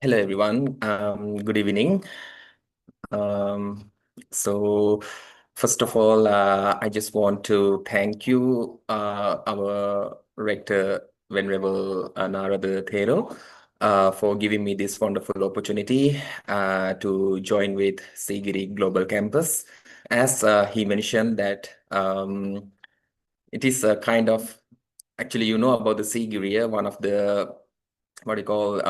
Hello, everyone. Good evening. Um, so, First of all, I just want to thank you, our rector, Venerable Narada Thero, for giving me this wonderful opportunity to join with Sigiri Global Campus. As he mentioned that it is a kind of, actually, you know about the Sigiri, one of the what do you call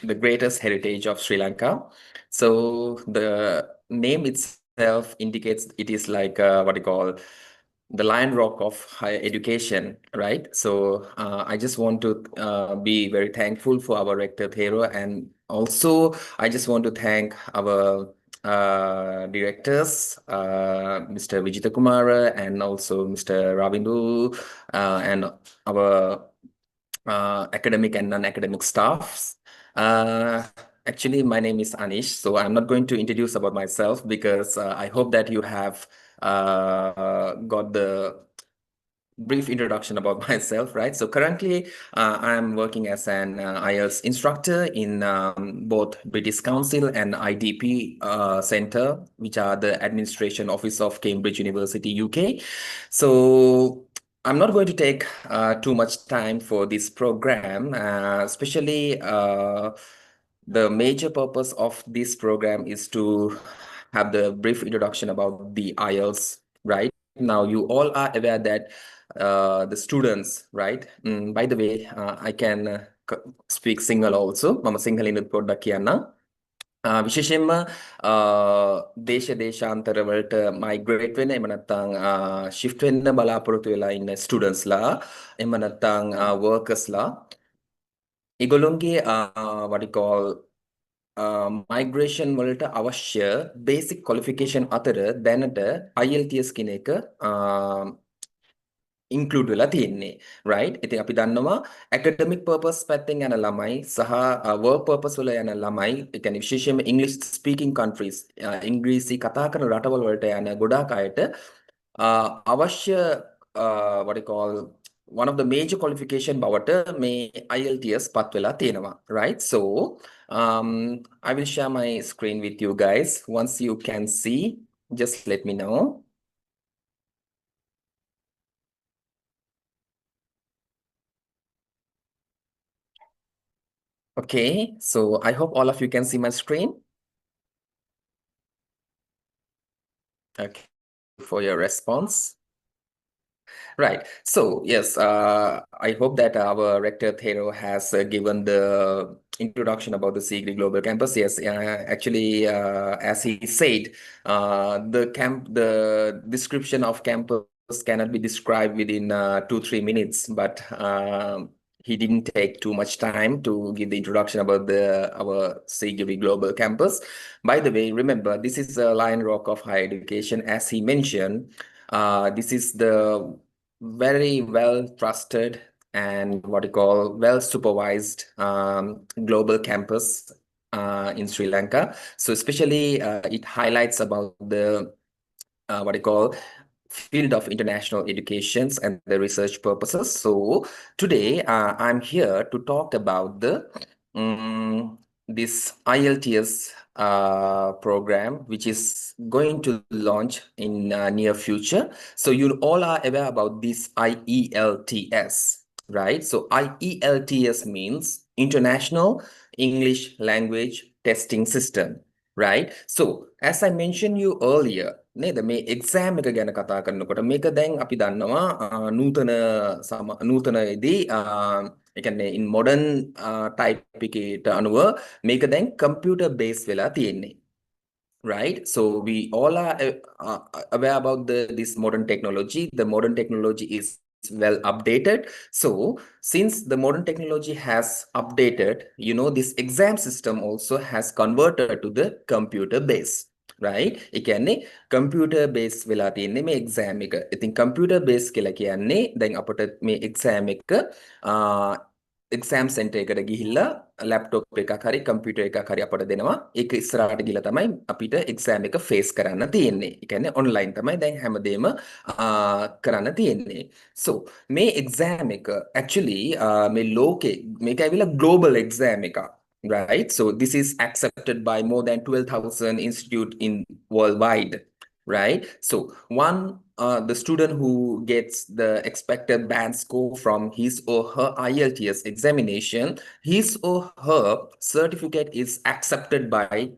the greatest heritage of Sri Lanka. So the name itself indicates it is like what do you call the Lion Rock of higher education, right? So I just want to be very thankful for our rector Thero, and also I just want to thank our directors, Mr. Vijita Kumara and also Mr. Ravindu, and our academic and non-academic staffs. Uh, Actually, my name is Anish, so I'm not going to introduce about myself because I hope that you have got the brief introduction about myself, right? So currently, I'm working as an IELTS instructor in both British Council and IDP Center, which are the Administration Office of Cambridge University, UK. So I'm not going to take too much time for this program, especially the major purpose of this program is to have the brief introduction about the IELTS, right? Now, you all are aware that the students, right? By the way, I can speak Sinhala also. මම සිංහලෙන් පොඩ්ඩක් කියන්න. විශේෂයෙන්ම දේශ දේශාන්තරවලට migrate වෙන එහෙම නැත්නම් shift වෙන්න බලාපොරොත්තු වෙලා ඉන්න ස්ටුඩන්ට්ස්ලා එහෙම නැත්නම් workersලා ඒගොල්ලොන්ගේ what you call migration වලට අවශ්‍ය basic qualification අතර දැනට IELTS කියන එක include වෙලා තියෙන්නේ, right? ඉතින් අපි දන්නවා academic purpose පැත්තෙන් යන ළමයි සහ work purpose වල යන ළමයි, ඒ කියන්නේ විශේෂයෙන්ම English speaking countries, ඉංග්‍රීසි කතා කරන රටවල් වලට යන ගොඩාක් අයට අවශ්‍ය what you call one of the major qualification බවට මේ IELTS පත් වෙලා තියෙනවා, right? So I will share my screen with you guys. Once you can see, just let me know. Okay, so I hope all of you can see my screen. Okay, for your response. Right. So yes, I hope that our rector Thero has given the introduction about the Sigri Global Campus. Yes, actually, as he said, the description of campus cannot be described within 2-3 minutes, but he didn't take too much time to give the introduction about our Sigiri Global Campus. By the way, remember, this is the Lion Rock of higher education. As he mentioned, this is the very well trusted and what you call well supervised global campus in Sri Lanka. So especially it highlights about the what you call field of international educations and the research purposes. So today I'm here to talk about this IELTS program, which is going to launch in near future. So you all are aware about this IELTS, right? So IELTS means International English Language Testing System, right? So as I mentioned you earlier, නේද මේ exam එක ගැන කතා කරනකොට මේක දැන් අපි දන්නවා නූතනයේදී ඒ කියන්නේ in modern type එකකට අනුව මේක දැන් computer based වෙලා තියෙන්නේ, right? So we all are aware about this modern technology. The modern technology is well updated. So since the modern technology has updated, you know, this exam system also has converted to the computer base, right? ඒ කියන්නේ computer base වෙලා තියෙන්නේ මේ exam එක. ඉතින් computer base කියලා කියන්නේ දැන් අපිට මේ exam එක exam center එකට ගිහිල්ලා laptop එකක් හරි computer එකක් හරි අපට දෙනවා. ඒක ඉස්සරහට ගිහලා තමයි අපිට exam එක face කරන්න තියෙන්නේ. ඒ කියන්නේ online තමයි දැන් හැමදේම කරන්න තියෙන්නේ. So මේ exam එක actually මේ ලෝකේ මේක ඇවිල්ලා global exam එකක්. right? So this is accepted by more than 12,000 institute in worldwide, right? So the student who gets the expected band score from his or her IELTS examination, his or her certificate is accepted by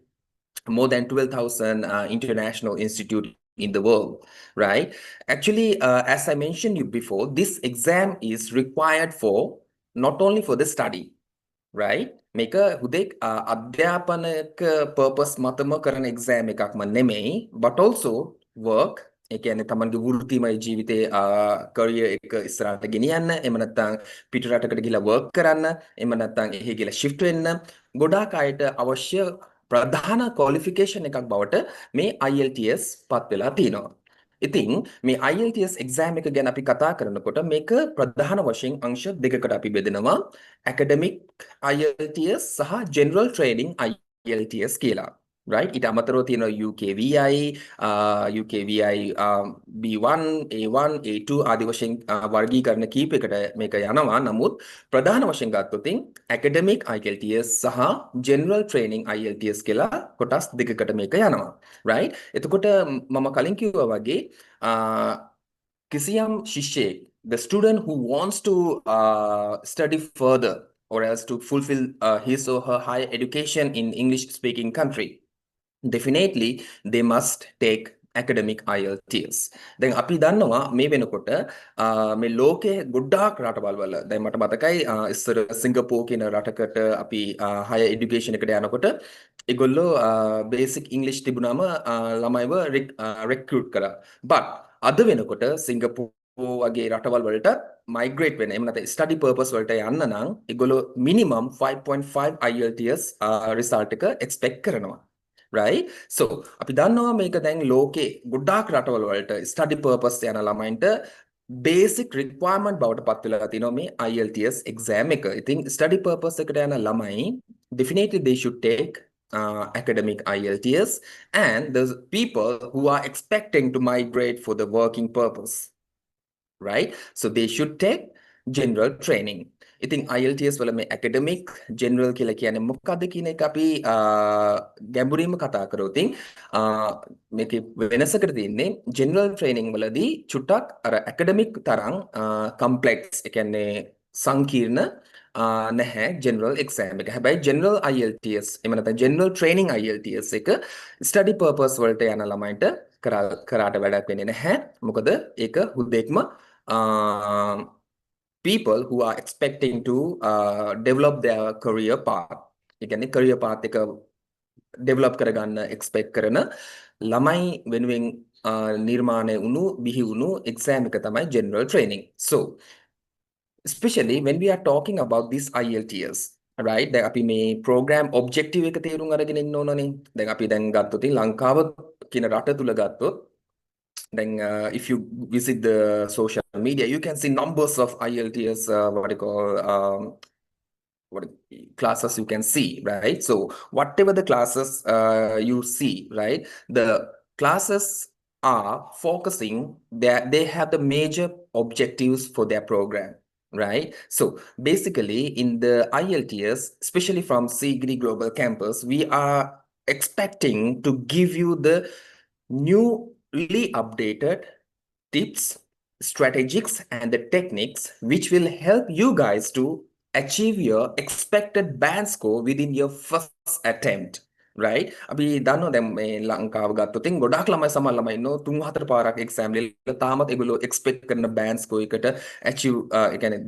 more than 12,000 international institute in the world, right? Actually, as I mentioned you before, this exam is required for not only for the study, right? මේක හුදෙක් අධ්‍යාපනයක purpose මතම කරන exam එකක්ම නෙමෙයි, but also work. ඒ කියන්නේ තමන්ගේ වෘත්තිමය ජීවිතයේ career එක ඉස්සරහට ගෙනියන්න, එහෙම නැත්නම් පිට රටකට ගිහිලා work කරන්න, එහෙම නැත්නම් එහි ගිහිලා shift වෙන්න ගොඩාක් අයට අවශ්‍ය ප්‍රධාන qualification එකක් බවට මේ IELTS පත් වෙලා තියෙනවා. ඉතින් මේ IELTS exam එක ගැන අපි කතා කරනකොට මේක ප්‍රධාන වශයෙන් අංශ දෙකකට අපි බෙදනවා. academic IELTS සහ general training IELTS කියලා. right? ඊට අමතරව තියෙනවා UKVI, UKVI B1, A1, A2 ආදී වශයෙන් වර්ගීකරණ කීපයකට මේක යනවා. නමුත් ප්‍රධාන වශයෙන් ගත්තොත් academic IELTS සහ general training IELTS කියලා කොටස් දෙකකට මේක යනවා. right? එතකොට මම කලින් කිව්වා වගේ කිසියම් ශිෂ්‍යයෙක්, the student who wants to study further or else to fulfill his or her higher education in English speaking country, definitely they must take academic IELTS. දැන් අපි දන්නවා මේ වෙනකොට මේ ලෝකයේ ගොඩාක් රටවල් වල දැන් මට මතකයි ඉස්සර සිංගප්පූර් කියන රටකට අපි higher education එකට යනකොට ඒගොල්ලෝ basic English තිබුණාම ළමයිව recruit කරා. but අද වෙනකොට සිංගප්පූර් වගේ රටවල් වලට migrate වෙන්න, එහෙම නැත්නම් study purpose වලට යන්න නම් ඒගොල්ලෝ minimum 5.5 IELTS result එක expect කරනවා. right? So අපි දන්නවා මේක දැන් ලෝකේ ගොඩාක් රටවල් වලට study purpose යන ළමයින්ට basic requirement බවට පත් වෙලා තියෙනවා මේ IELTS exam එක. ඉතින් study purpose එකට යන ළමයි definitely they should take academic IELTS, and there's people who are expecting to migrate for the working purpose, right? So they should take general training. ඉතින් IELTS වල මේ academic general කියලා කියන්නේ මොකක්ද කියන එක අපි ගැඹුරින්ම කතා කරොත් මේකේ වෙනසකට තියෙන්නේ general training වලදී චුට්ටක් අර academic තරම් complex, ඒ කියන්නේ සංකීර්ණ නැහැ general exam එක. හැබැයි general IELTS එහෙම නැත්නම් general training IELTS එක study purpose වලට යන ළමයින්ට කරාට වැඩක් වෙන්නේ නැහැ. මොකද ඒක හුදෙක්ම people who are expecting to develop their career path. ඒ කියන්නේ career path එක develop කරගන්න expect කරන ළමයි වෙනුවෙන් නිර්මාණය වුණු බිහි වුණු exam එක තමයි general training. So especially when we are talking about this IELTS, right? දැන් අපි මේ program objective එක තේරුම් අරගෙන ඉන්න ඕනනේ. දැන් අපි දැන් ගත්තොත් ලංකාව කියන රට තුල ගත්තොත් then if you visit the social media, you can see numbers of IELTS, what classes you can see, right? So whatever the classes you see, right? The classes are focusing, they have the major objectives for their program, right? So basically in the IELTS, especially from CGRI Global Campus, we are expecting to give you the newly updated tips, strategies, and the techniques which will help you guys to achieve your expected band score within your first attempt. right? අපි දන්නවා දැන් මේ ලංකාව ගත්තොත් ගොඩාක් ළමයි සමහර ළමයි ඉන්නෝ 3-4 පාරක් exam ලියලා තාමත් ඒගොල්ලෝ expect කරන band score එකට achieve ඒ කියන්නේ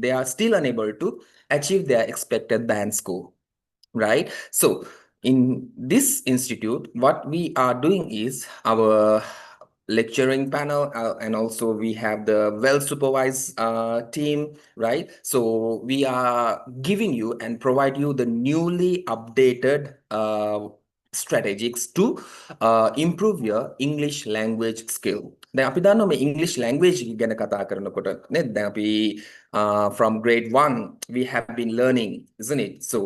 they are still unable to achieve their expected band score. right? So in this institute, what we are doing is our lecturing panel, and also we have the well supervised team, right? So we are giving you and provide you the newly updated strategies to improve your English language skill. දැන් අපි දන්නවා මේ English language ගැන කතා කරනකොට නේද? දැන් අපි from grade 1 we have been learning, isn't it? So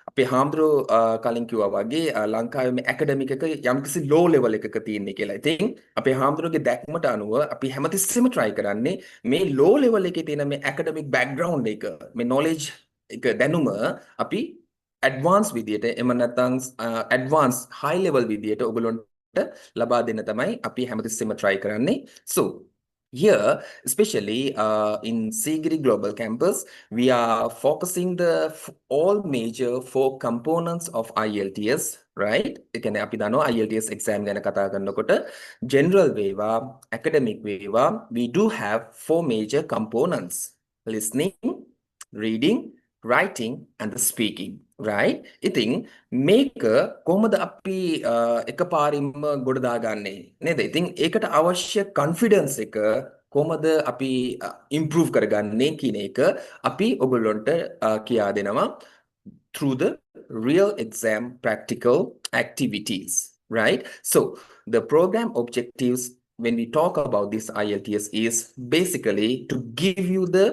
අපේ හාමුදුරුවෝ කලින් කිව්වා වගේ ලංකාවේ මේ ඇකඩමික් එක යම්කිසි low level එකක තියෙන්නේ කියලා. ඉතින් අපේ හාමුදුරුවෝගේ දැක්මට අනුව අපි හැමතිස්සෙම try කරන්නේ මේ low level එකේ තියෙන මේ academic background එක, මේ knowledge එක දැනුම අපි ඇඩ්වාන්ස් විදියට එම නැත්නම් ඇඩ්වාන්ස් high level විදියට ඔයගොල්ලන්ට ලබා දෙන්න තමයි අපි හැමතිස්සෙම try කරන්නේ. So here, especially in Sigiri Global Campus, we are focusing the all major four components of IELTS, right? ඒ කියන්නේ අපි දන්නවා IELTS exam ගැන කතා කරනකොට general වේවා, academic වේවා, we do have four major components: listening, reading, writing and the speaking, right? ඉතින් මේක කොහොමද අපි එකපාරින්ම ගොඩ දාගන්නේ නේද? ඉතින් ඒකට අවශ්‍ය confidence එක කොහොමද අපි improve කරගන්නේ කියන එක අපි ඔයගොල්ලන්ට කියා දෙනවා through the real exam practical activities, right? So the program objectives when we talk about this IELTS is basically to give you the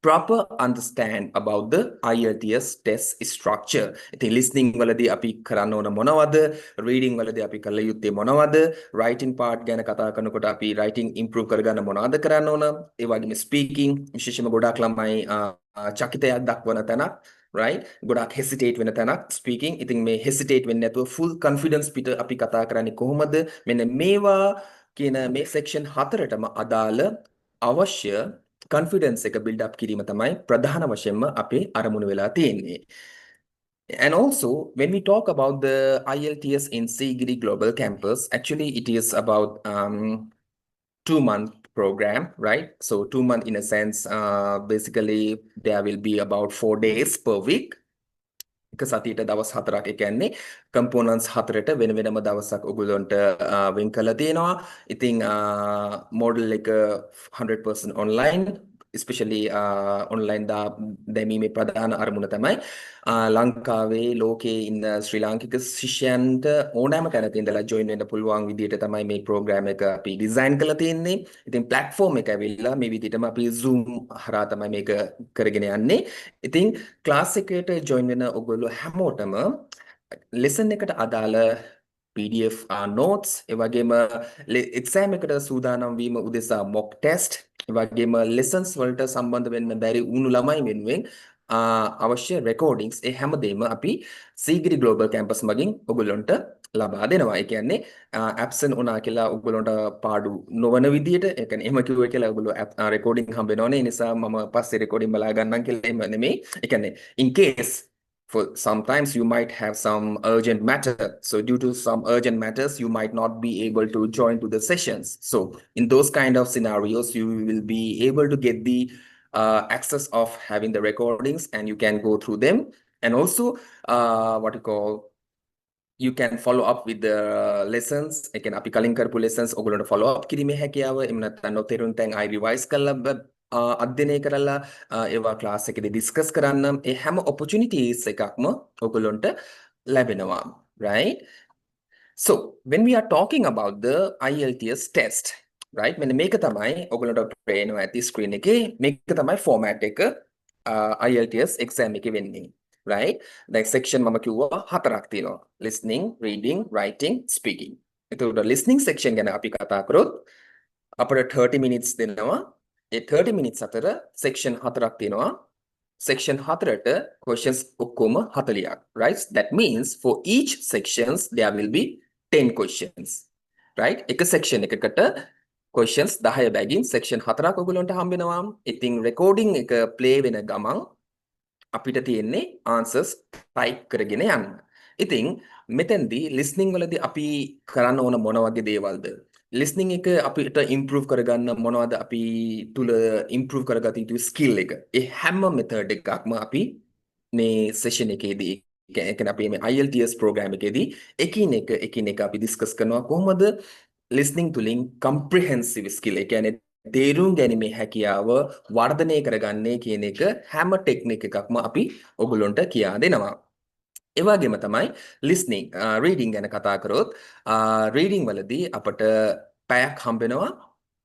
proper understand about the IELTS test structure. ඉතින් listening වලදී අපි කරන්න ඕන මොනවද? reading වලදී අපි කළ යුත්තේ මොනවද? writing part ගැන කතා කරනකොට අපි writing improve කරගන්න මොනවද කරන්න ඕන? ඒ වගේම speaking විශේෂයෙන්ම ගොඩාක් ළමයි චකිතයක් දක්වන තැනක්, right? ගොඩාක් hesitate වෙන තැනක් speaking. ඉතින් මේ hesitate වෙන්නේ නැතුව full confidence පිට අපි කතා කරන්නේ කොහොමද? මෙන්න මේවා කියන මේ section හතරටම අදාළ අවශ්‍ය confidence එක build up කිරීම තමයි ප්‍රධාන වශයෙන්ම අපේ අරමුණ වෙලා තියෙන්නේ. And also, when we talk about the IELTS in Sigiri Global Campus, actually it is about 2-month program, right? So 2 month in a sense, basically there will be about 4 days per week. එක සතියට දවස් 4ක් ඒ කියන්නේ components 4ට වෙන වෙනම දවසක් ඔයගොල්ලන්ට වෙන් කරලා තියෙනවා. ඉතින් model එක 100% online, especially online දැමීමේ ප්‍රධාන අරමුණ තමයි ලංකාවේ ලෝකයේ ඉන්න ශ්‍රී ලාංකික ශිෂ්‍යයන්ට ඕනෑම තැනක ඉඳලා join වෙන්න පුළුවන් විදිහට තමයි මේ program එක අපි design කරලා තියෙන්නේ. ඉතින් platform එක ඇවිල්ලා මේ විදිහටම අපි Zoom හරහා තමයි මේක කරගෙන යන්නේ. ඉතින් class එකට join වෙන ඔයගොල්ලෝ හැමෝටම lesson එකට අදාළ PDF notes, ඒ වගේම exam එකට සූදානම් වීම උදෙසා mock test, ඒ වගේම lessons වලට සම්බන්ධ වෙන්න බැරි වුණු ළමයි වෙනුවෙන් අවශ්‍ය recordings ඒ හැමදේම අපි Sigiri Global Campus මගින් ඔයගොල්ලන්ට ලබා දෙනවා. ඒ කියන්නේ absent වුණා කියලා ඔයගොල්ලන්ට පාඩු නොවන විදියට, ඒ කියන්නේ එහෙම කිව්වේ කියලා ඔයගොල්ලෝ recording හම්බ වෙනවනේ. ඒ නිසා මම පස්සේ recording බලා ගන්නම් කියලා එහෙම නෙමෙයි. ඒ කියන්නේ in case for sometimes you might have some urgent matter. So due to some urgent matters, you might not be able to join to the sessions. So in those kind of scenarios, you will be able to get the access of having the recordings and you can go through them. And also what you call, you can follow up with the lessons. Again, අපි කලින් කරපු lessons ඔයගොල්ලන්ට follow up කිරීමේ හැකියාව, එහෙම නැත්නම් නොතේරුම් තැන් I revise කරලා අධ්‍යයනය කරලා ඒවා class එකේදී discuss කරන්න, ඒ හැම opportunities එකක්ම ඔයගොල්ලන්ට ලැබෙනවා, right? So when we are talking about the IELTS test, right? මෙන්න මේක තමයි ඔයගොල්ලන්ට පේනවා ඇති screen එකේ. මේක තමයි format එක IELTS exam එකේ වෙන්නේ. Right? දැන් section මම කිව්වා 4ක් තියෙනවා. Listening, reading, writing, speaking. එතකොට listening section ගැන අපි කතා කරොත් අපිට 30 minutes දෙනවා. ඒ 30 minutes අතර section 4ක් තියෙනවා. section 4ට questions ඔක්කොම 40ක්. Right? That means for each sections there will be 10 questions. Right? එක section එකකට questions 10 බැගින් section 4ක් ඔයගොල්ලන්ට හම්බ වෙනවා. ඉතින් recording එක play වෙන ගමන් අපිට තියෙන්නේ answers type කරගෙන යන්න. ඉතින් මෙතෙන්දී listening වලදී අපි කරන්න ඕන මොන වගේ දේවල්ද? listening එක අපිට improve කරගන්න මොනවද අපි තුල improve කරගත යුතු skill එක? ඒ හැම method එකක්ම අපි මේ session එකේදී, ඒ කියන්නේ අපි මේ IELTS program එකේදී එකිනෙක අපි discuss කරනවා කොහොමද listening තුලින් comprehensive skill, ඒ කියන්නේ තේරුම් ගැනීමේ හැකියාව වර්ධනය කරගන්නේ කියන එක හැම ටෙක්නික් එකක්ම අපි ඔයගොල්ලන්ට කියා දෙනවා. ඒ වගේම තමයි listening, reading ගැන කතා කරොත් reading වලදී අපට පැයක් හම්බ වෙනවා.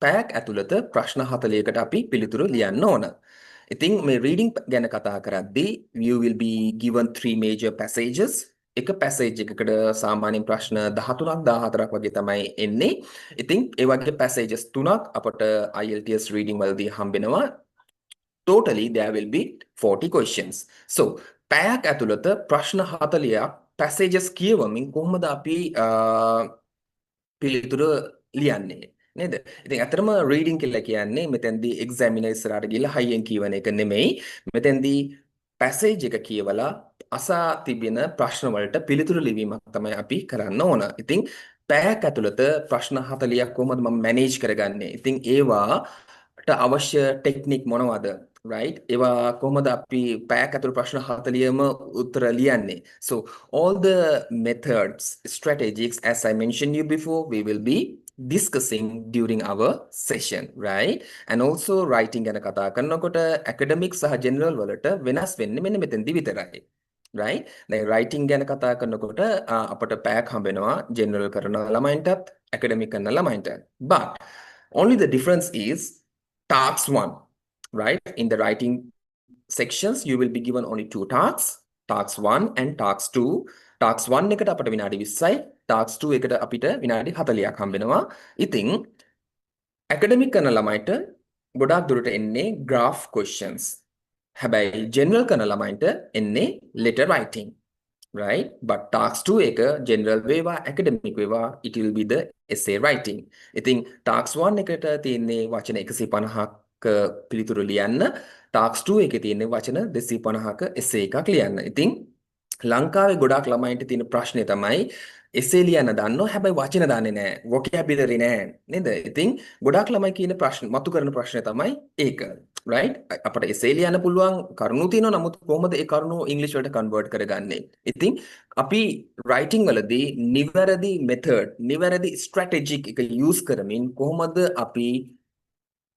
පැයක් ඇතුළත ප්‍රශ්න 40කට අපි පිළිතුරු ලියන්න ඕන. ඉතින් මේ reading ගැන කතා කරද්දී you will be given 3 major passages. එක passage එකකට සාමාන්‍යයෙන් ප්‍රශ්න 13ක් 14ක් වගේ තමයි එන්නේ. ඉතින් ඒ වගේ passages 3ක් අපට IELTS reading වලදී හම්බෙනවා. Totally there will be 40 questions. So පැයක් ඇතුළත ප්‍රශ්න 40ක් පැසේජස් කියවමින් කොහොමද අපි පිළිතුරු ලියන්නේ නේද? ඉතින් අතරම රීඩින් කියලා කියන්නේ මෙතෙන්දී එක්සැමිනර් ඉස්සරහට ගිහලා හයියෙන් කියවන එක නෙමෙයි. මෙතෙන්දී පැසේජ් එක කියවලා අසා තිබෙන ප්‍රශ්න වලට පිළිතුරු ලිවීමක් තමයි අපි කරන්න ඕන. ඉතින් පැයක් ඇතුළත ප්‍රශ්න 40ක් කොහොමද මම මැනේජ් කරගන්නේ? ඉතින් ඒවාට අවශ්‍ය ටෙක්නික් මොනවද? right ඒවා කොහොමද අපි පැයක් ඇතුළත ප්‍රශ්න 40ම උත්තර ලියන්නේ? So all the methods, strategies, as I mentioned you before, we will be discussing during our session, right? And also writing ගැන කතා කරනකොට academic සහ general වලට වෙනස් වෙන්නේ මෙන්න මෙතෙන්දි විතරයි. right? දැන් writing ගැන කතා කරනකොට අපට පැයක් හම්බෙනවා general කරන ළමයින්ටත් academic කරන ළමයින්ටත්. But only the difference is task 1, right? In the writing sections, you will be given only 2 tasks, task 1 and task 2. task 1 එකට අපිට විනාඩි 20යි, task 2 එකට අපිට විනාඩි 40ක් හම්බෙනවා. ඉතින් academic කරන ළමයිට ගොඩාක් දුරට එන්නේ graph questions. හැබැයි general කරන ළමයින්ට එන්නේ letter writing. right? But task 2 එක general වේවා academic වේවා it will be the essay writing. ඉතින් task 1 එකට තියෙන්නේ වචන 150ක පිළිතුරු ලියන්න, task 2 එකේ තියෙන්නේ වචන 250ක essay එකක් ලියන්න. ඉතින් ලංකාවේ ගොඩාක් ළමයින්ට තියෙන ප්‍රශ්නේ තමයි essay ලියන්න දන්නවා හැබැයි වචන දන්නේ නැහැ, vocabulary නැහැ නේද? ඉතින් ගොඩාක් ළමයි කියන ප්‍රශ්න මතු කරන ප්‍රශ්නේ තමයි ඒක. right? අපට essay ලියන්න පුළුවන් කරුණු තියෙනවා නමුත් කොහොමද ඒ කරුණු ඉංග්‍රීසි වලට කන්වර්ට් කරගන්නේ? ඉතින් අපි writing වලදී නිවැරදි method, නිවැරදි strategic එක use කරමින් කොහොමද අපි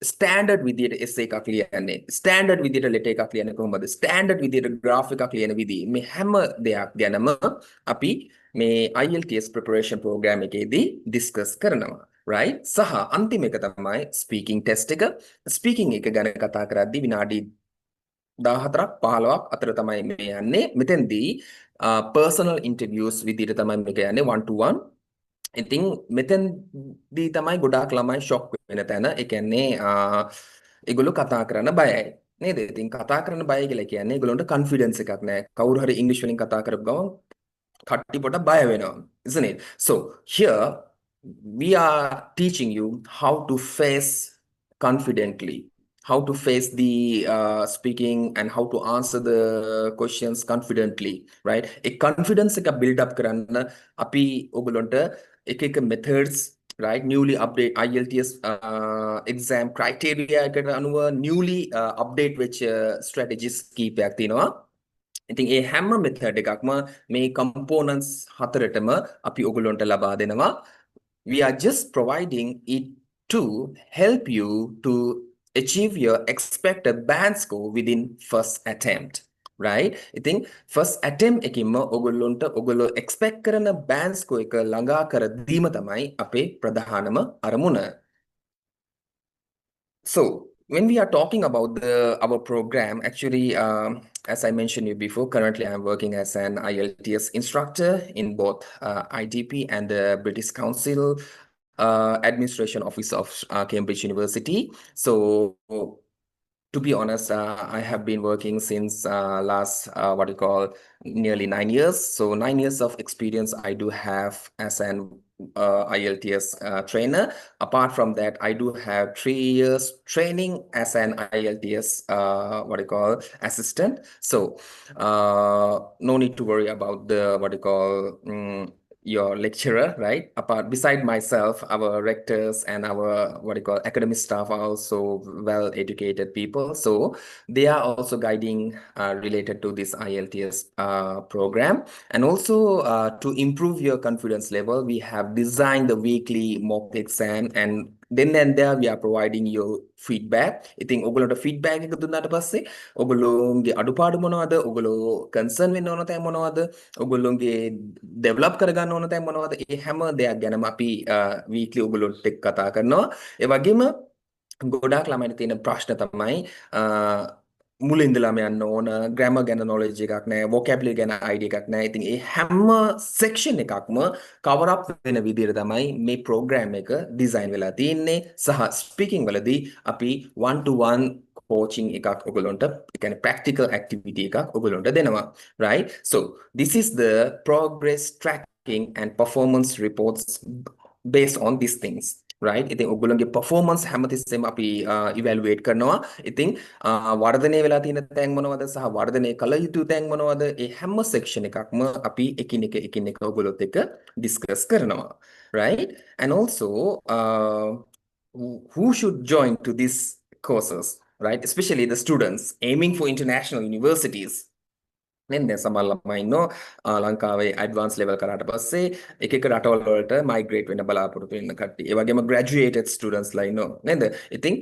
ස්ටෑන්ඩඩ් විදියට essay එකක් ලියන්නේ, ස්ටෑන්ඩඩ් විදියට letter එකක් ලියන්නේ කොහොමද, ස්ටෑන්ඩඩ් විදියට graph එකක් ලියන විදිහ, මේ හැම දෙයක් ගැනම අපි මේ IELTS preparation program එකේදී discuss කරනවා. right? සහ අන්තිම එක තමයි speaking test එක. speaking එක ගැන කතා කරද්දී විනාඩි 14ක් 15ක් අතර තමයි මේ යන්නේ. මෙතෙන්දී personal interviews විදියට තමයි මේක යන්නේ, 1 to 1. ඉතින් මෙතෙන්දී තමයි ගොඩාක් ළමයි ෂොක් වෙන තැන. ඒ කියන්නේ ඒගොල්ලෝ කතා කරන්න බයයි. නේද? ඉතින් කතා කරන්න බයයි කියලා කියන්නේ ඒගොල්ලන්ට confidence එකක් නැහැ. කවුරු හරි ඉංග්‍රීසි වලින් කතා කරපු ගමන් කට්ටි පොඩ බය වෙනවා. isn't it? So here we are teaching you how to face confidently, how to face the speaking and how to answer the questions confidently, right? A confidence එක build up කරන්න අපි ඔයගොල්ලන්ට එක methods, right? Newly update IELTS exam criteria එකට අනුව newly update වෙච්ච strategies කීපයක් තියෙනවා. ඉතින් ඒ හැම method එකක්ම මේ components හතරටම අපි ඔයගොල්ලන්ට ලබා දෙනවා. We are just providing it to help you to achieve your expected band score within first attempt. right? ඉතින් first attempt එකකින්ම ඔයගොල්ලෝ expect කරන band score එක ළඟා කර දීම තමයි අපේ ප්‍රධානම අරමුණ. So when we are talking about our program, actually, as I mentioned you before, currently I'm working as an IELTS instructor in both IDP and the British Council Administration Office of Cambridge University. So to be honest, I have been working since last what you call nearly 9 years. So 9 years of experience I do have as an IELTS trainer. Apart from that, I do have 3 years training as an IELTS what you call assistant. So no need to worry about the what you call your lecturer, right? Beside myself, our rectors and our what you call academic staff are also well educated people. So they are also guiding related to this IELTS program. And also to improve your confidence level, we have designed the weekly mock exam, and then and there we are providing you feedback. ඉතින් ඔයගොල්ලන්ට feedback එක දුන්නාට පස්සේ ඔයගොල්ලෝගේ අඩුපාඩු මොනවද, ඔයගොල්ලෝ concern වෙන්න ඕන තැන් මොනවද, ඔයගොල්ලෝගේ develop කරගන්න ඕන තැන් මොනවද, ඒ හැම දෙයක් ගැනම අපි weekly ඔයගොල්ලොත් එක්ක කතා කරනවා. ඒ වගේම ගොඩාක් ළමයින්ට තියෙන ප්‍රශ්න තමයි මුලින්දලම යන්න ඕන, grammar ගැන knowledge එකක් නැහැ, vocabulary ගැන idea එකක් නැහැ. ඉතින් ඒ හැම section එකක්ම cover up වෙන විදිහට තමයි මේ program එක design වෙලා තියෙන්නේ. සහ speaking වලදී අපි 1 to 1 coaching එකක් ඔයගොල්ලන්ට ඒ කියන්නේ practical activity එකක් ඔයගොල්ලන්ට දෙනවා, right? So this is the progress tracking and performance reports based on these things, right? ඉතින් ඔයගොල්ලන්ගේ performance හැමතිස්සෙම අපි evaluate කරනවා. ඉතින් වර්ධනය වෙලා තියෙන තැන් මොනවද සහ වර්ධනය කළ යුතු තැන් මොනවද? ඒ හැම section එකක්ම අපි එකින් එක ඔයගොල්ලොත් එක්ක discuss කරනවා, right? And also who should join to these courses, right? Especially the students aiming for international universities. නේද? සමහර ළමයි ඉන්නවා ලංකාවේ ඇඩ්වාන්ස් ලෙවල් කරාට පස්සේ එක රටවල් වලට මයිග්‍රේට් වෙන්න බලාපොරොත්තු වෙන කට්ටිය. ඒ වගේම ග්‍රැජුවේටඩ් ස්ටුඩන්ට්ස් ලා ඉන්නවා නේද? ඉතින්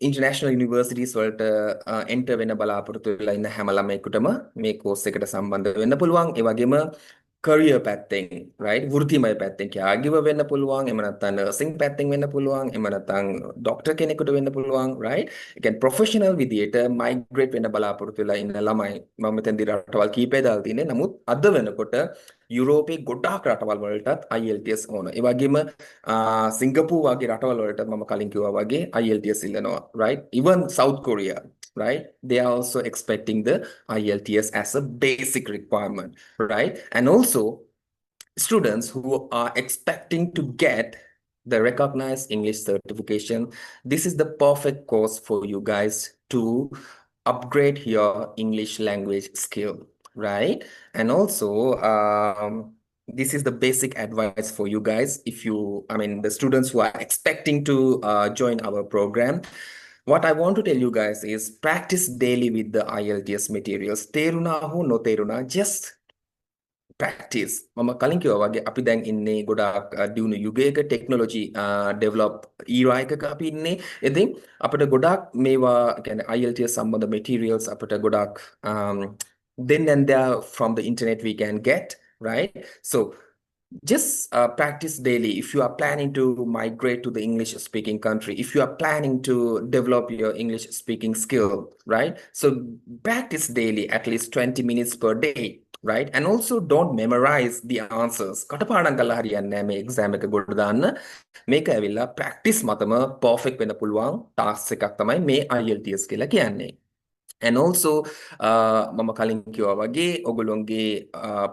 ඉන්ටර්නැෂනල් යුනිවර්සිටිස් වලට එන්ටර් වෙන්න බලාපොරොත්තු වෙලා ඉන්න හැම ළමයෙකුටම මේ කෝස් එකට සම්බන්ධ වෙන්න පුළුවන්. ඒ වගේම career පැත්තෙන් right වෘත්තිමය පැත්තෙන් ක්‍යාගිව වෙන්න පුළුවන් එහෙම නැත්නම් නර්සින් පැත්තෙන් වෙන්න පුළුවන් එහෙම නැත්නම් ડોක්ටර් කෙනෙකුට වෙන්න පුළුවන් right ඒ කියන්නේ ප්‍රොෆෙෂනල් විදියට මයිග්‍රේට් වෙන්න බලාපොරොත්තු වෙලා ඉන්න ළමයි මම මෙතෙන්දී රටවල් කීපය දාලා තියෙන්නේ නමුත් අද වෙනකොට යුරෝපයේ ගොඩාක් රටවල් වලටත් IELTS ඕන. ඒ වගේම සිංගප්පූරු වගේ රටවල් වලට මම කලින් කිව්වා වගේ IELTS ඉල්ලනවා right even South Korea right they are also expecting the IELTS as a basic requirement right and also students who are expecting to get the recognized English certification this is the perfect course for you guys to upgrade your English language skill right and also this is the basic advice for you guys if you I mean the students who are expecting to join our program. What I want to tell you guys is practice daily with the IELTS materials. තේරුණා හෝ නොතේරුණා just practice. මම කලින් කිව්වා වගේ අපි දැන් ඉන්නේ ගොඩාක් දියුණු යුගයක ටෙක්නොලොජි ඩෙවලොප් ඊරා එකක අපි ඉන්නේ. ඉතින් අපිට ගොඩාක් මේවා කියන්නේ IELTS සම්බන්ධ materials අපිට ගොඩාක් then and there from the internet we can get, right? So just practice daily if you are planning to migrate to the English speaking country if you are planning to develop your English speaking skill right so practice daily at least 20 minutes per day right and also don't memorize the answers කටපාඩම් කරලා හරියන්නේ නැහැ මේ exam එක ගොඩ දාන්න මේක ඇවිල්ලා practice මතම perfect වෙන්න පුළුවන් task එකක් තමයි මේ IELTS කියලා කියන්නේ and also මම කලින් කිව්වා වගේ ඔයගොල්ලෝගේ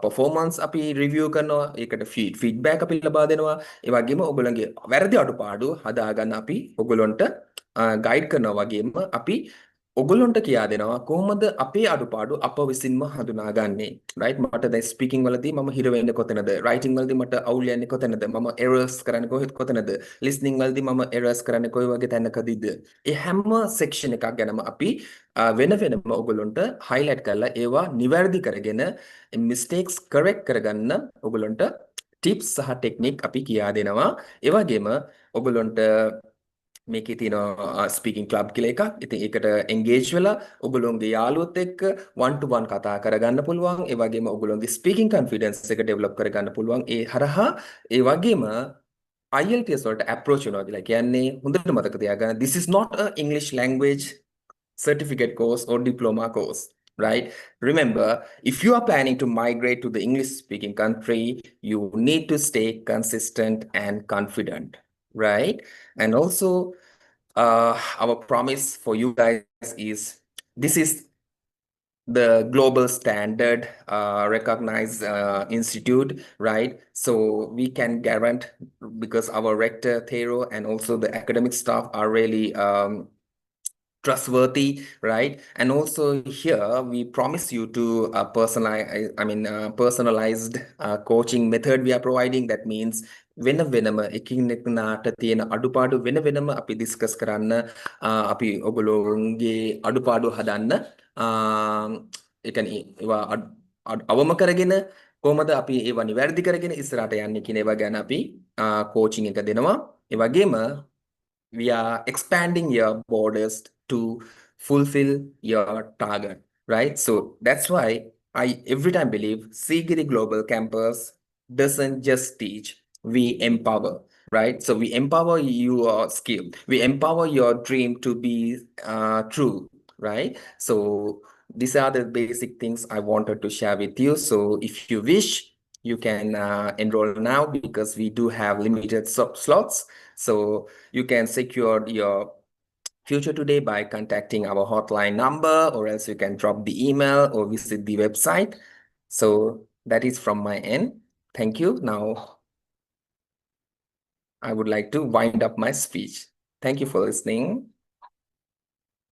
performance අපි review කරනවා ඒකට feedback අපි ලබා දෙනවා ඒ වගේම ඔයගොල්ලෝගේ වැරදි අඩුපාඩු හදාගන්න අපි ඔයගොල්ලන්ට guide කරනවා වගේම අපි ඔයගොල්ලන්ට කියා දෙනවා කොහොමද අපේ අඩුපාඩු අප විසින්ම හඳුනාගන්නේ right මට දැන් speaking වලදී මම හිර වෙන්නේ කොතැනද writing වලදී මට අවුල් යන්නේ කොතැනද මම errors කරන්නේ කොතැනද listening වලදී මම errors කරන්නේ කොයි වගේ තැනකදීද ඒ හැම section එකක් ගැනම අපි වෙන වෙනම ඔයගොල්ලන්ට highlight කරලා ඒවා නිවැරදි කරගෙන mistakes correct කරගන්න ඔයගොල්ලන්ට tips සහ technique අපි කියා දෙනවා ඒ වගේම ඔයගොල්ලන්ට මේකේ තියෙනවා ස්පීකින් ක්ලබ් කියලා එකක්. ඉතින් ඒකට එන්ගේජ් වෙලා ඔයගොල්ලෝගේ යාළුවොත් එක්ක 1 to 1 කතා කරගන්න පුළුවන්. ඒ වගේම ඔයගොල්ලෝගේ ස්පීකින් කොන්ෆිඩන්ස් එක ඩෙවලොප් කරගන්න පුළුවන්. ඒ හරහා ඒ වගේම IELTS වලට approach වෙනවා කියලා කියන්නේ හොඳට මතක තියාගන්න this is not a English language certificate course or diploma course. Right? Remember, if you are planning to migrate to the English speaking country, you need to stay consistent and confident. Right? And also, our promise for you guys is this is the global standard recognized institute, right? So we can guarantee because our rector, Thero, and also the academic staff are really trustworthy, right? And also here we promise you to personalized coaching method we are providing. That means වෙන වෙනම එකිනෙකාට තියෙන අඩුපාඩු වෙන වෙනම අපි discuss කරන්න අපි ඔයගොල්ලෝගේ අඩුපාඩු හදන්න ඒ කියන්නේ ඒවා අවම කරගෙන කොහොමද අපි ඒවා නිවැරදි කරගෙන ඉස්සරහට යන්නේ කියන ඒවා ගැන අපි coaching එක දෙනවා ඒ වගේම we are expanding your borders to fulfill your target, right? So that's why I every time believe Sigiri Global Campus doesn't just teach, we empower, right? So we empower your skill, we empower your dream to be true, right? So these are the basic things I wanted to share with you. So if you wish, you can enroll now because we do have limited slots. So you can secure your Future Today by contacting our hotline number, or else you can drop the email or visit the website. So that is from my end. Thank you. Now I would like to wind up my speech. Thank you for listening.